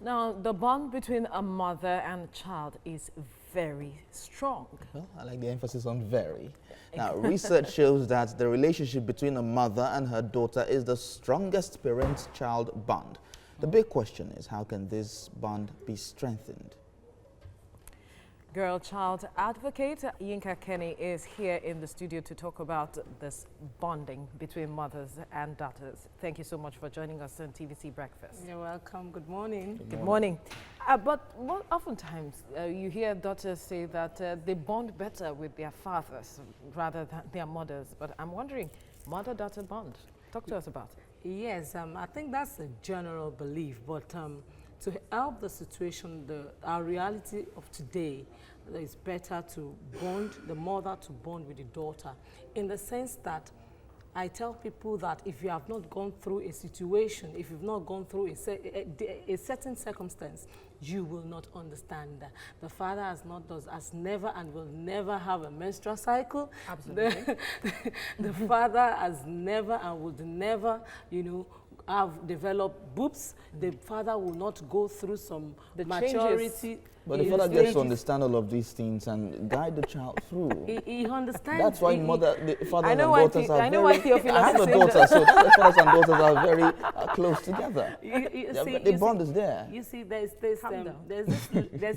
Now, the bond between a mother and a child is very strong. Well, I like the emphasis on very. Now, research shows that the relationship between a mother and her daughter is the strongest parent-child bond. The big question is, how can this bond be strengthened? Girl child advocate Yinka Kenny is here in the studio to talk about this bonding between mothers and daughters. Thank you so much for joining us on TVC Breakfast. You're welcome. Good morning. Good morning. But oftentimes you hear daughters say that they bond better with their fathers rather than their mothers. But I'm wondering, mother-daughter bond, talk to us about it. Yes, I think that's a general belief, but to help the situation, our reality of today, it's better to bond, the mother to bond with the daughter, in the sense that I tell people that if you have not gone through a situation, if you've not gone through a certain circumstance, you will not understand that. The father has never and will never have a menstrual cycle. Absolutely. The father has never and would never, have developed boobs. The father will not go through some maturity. But the father gets to understand all of these things and guide the child through. He understands. That's why the fathers and daughters are I know why very... Theophilus I have a is saying daughter, so that's why fathers and daughters are very close together. The bond is there. You see, there's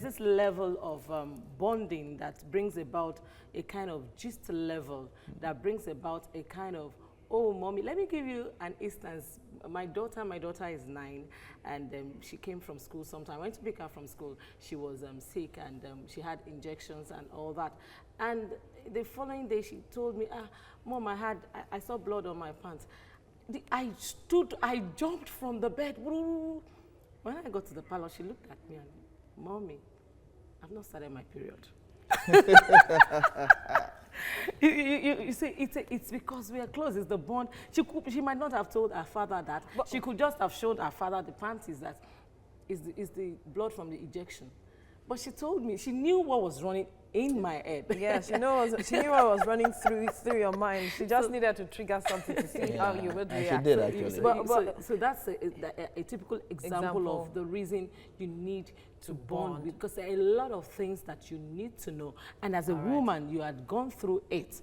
this level of bonding that brings about a kind of gist level, that brings about a kind of, oh, mommy, let me give you an instance. My daughter is 9, and she came from school sometime. I went to pick her from school. She was sick, and she had injections and all that. And the following day, she told me, Mom, I saw blood on my pants. I jumped from the bed. When I got to the parlor, she looked at me and, Mommy, I've not started my period. You see, it's because we are close. It's the bond. She might not have told her father that. But she could just have showed her father the panties that is the blood from the injection. But she told me, she knew what was running in my head. Yeah, she knew what was running through your mind. She just needed to trigger something to see how you would react. She did, actually. So that's a typical example of the reason you need to bond, because there are a lot of things that you need to know. And as a woman, you had gone through it.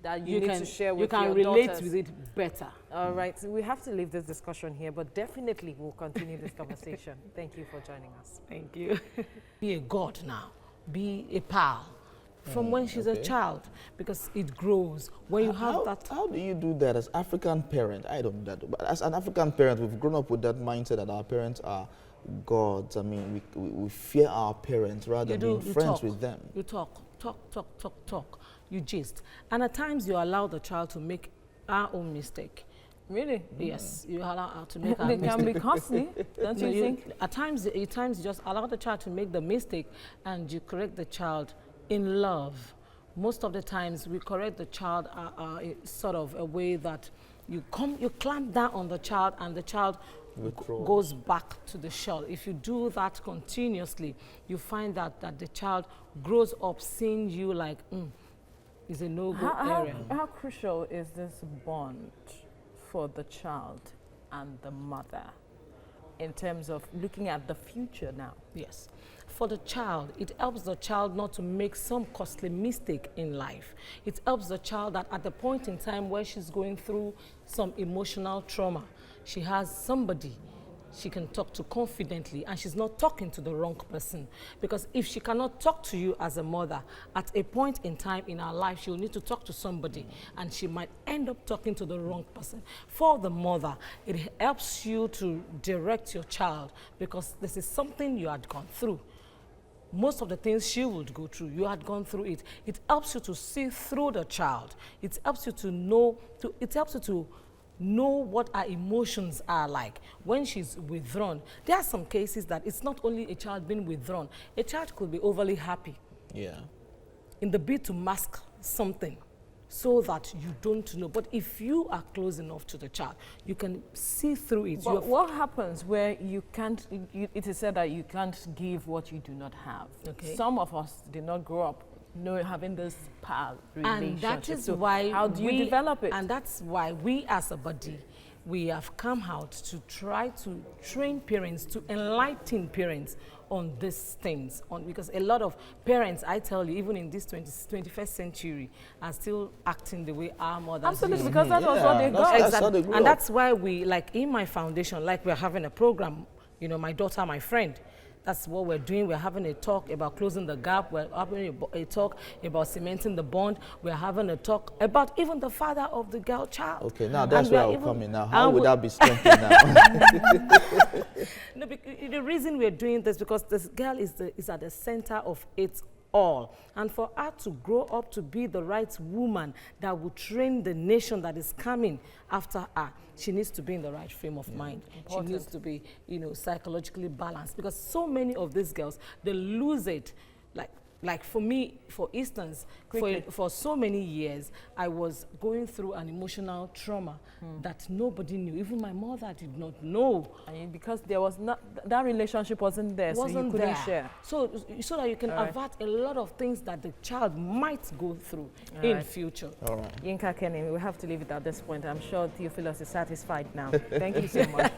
That you need to share with you can your relate daughters. with it better. All right, so we have to leave this discussion here, but definitely we'll continue this conversation. Thank you for joining us. Thank you. Be a god now. Be a pal. From when she's a child, because it grows. When you have that... How do you do that as African parent? I don't know that. But as an African parent, we've grown up with that mindset that our parents are gods. I mean, we fear our parents rather than being friends with them. You talk. You gist. And at times you allow the child to make our own mistake. Really? Yes, you allow her to make her They mistake. can be costly, don't you think? At times you just allow the child to make the mistake and you correct the child in love. Most of the times we correct the child sort of a way that you clamp down on the child and the child goes back to the shell. If you do that continuously, you find that the child grows up seeing you like, is a no-go area. How crucial is this bond for the child and the mother in terms of looking at the future now? Yes. For the child, it helps the child not to make some costly mistake in life. It helps the child that at the point in time where she's going through some emotional trauma, she has somebody she can talk to confidently, and she's not talking to the wrong person. Because if she cannot talk to you as a mother, at a point in time in her life, she'll need to talk to somebody, and she might end up talking to the wrong person. For the mother, it helps you to direct your child, because this is something you had gone through. Most of the things she would go through, you had gone through it. It helps you to see through the child. It helps you to know, know what her emotions are like when she's withdrawn. There are some cases that it's not only a child being withdrawn. A child could be overly happy. Yeah. In the bid to mask something so that you don't know. But if you are close enough to the child, you can see through it. But what happens where you can't, it is said that you can't give what you do not have. Okay. Some of us did not grow up having this pal relationship. And that is so why how do you develop it? And that's why we as a body we have come out to try to train parents, to enlighten parents on these things. Because a lot of parents, I tell you, even in this 21st century, are still acting the way our mothers Absolutely, used to. because that was what they got. That's how they grew And up. that's why we, like in my foundation, like we're having a program, you know, my daughter, my friend. That's what we're doing. We're having a talk about closing the gap. We're having a talk about cementing the bond. We're having a talk about even the father of the girl child. Okay, now that's And we where are I'll even- come in now. How and would we- that be strengthened now? No, the reason we're doing this because this girl is at the center of it all. And for her to grow up to be the right woman that will train the nation that is coming after her, she needs to be in the right frame of mind. Important. She needs to be, you know, psychologically balanced because so many of these girls, they lose it. Like for me, for instance, for so many years, I was going through an emotional trauma that nobody knew. Even my mother did not know. And because there was not, that relationship wasn't there, so you couldn't share. So that you can All right. avert a lot of things that the child might go through All in right. future. All right. Yinka Kenny, we have to leave it at this point. I'm sure Theophilus is satisfied now. Thank you so much.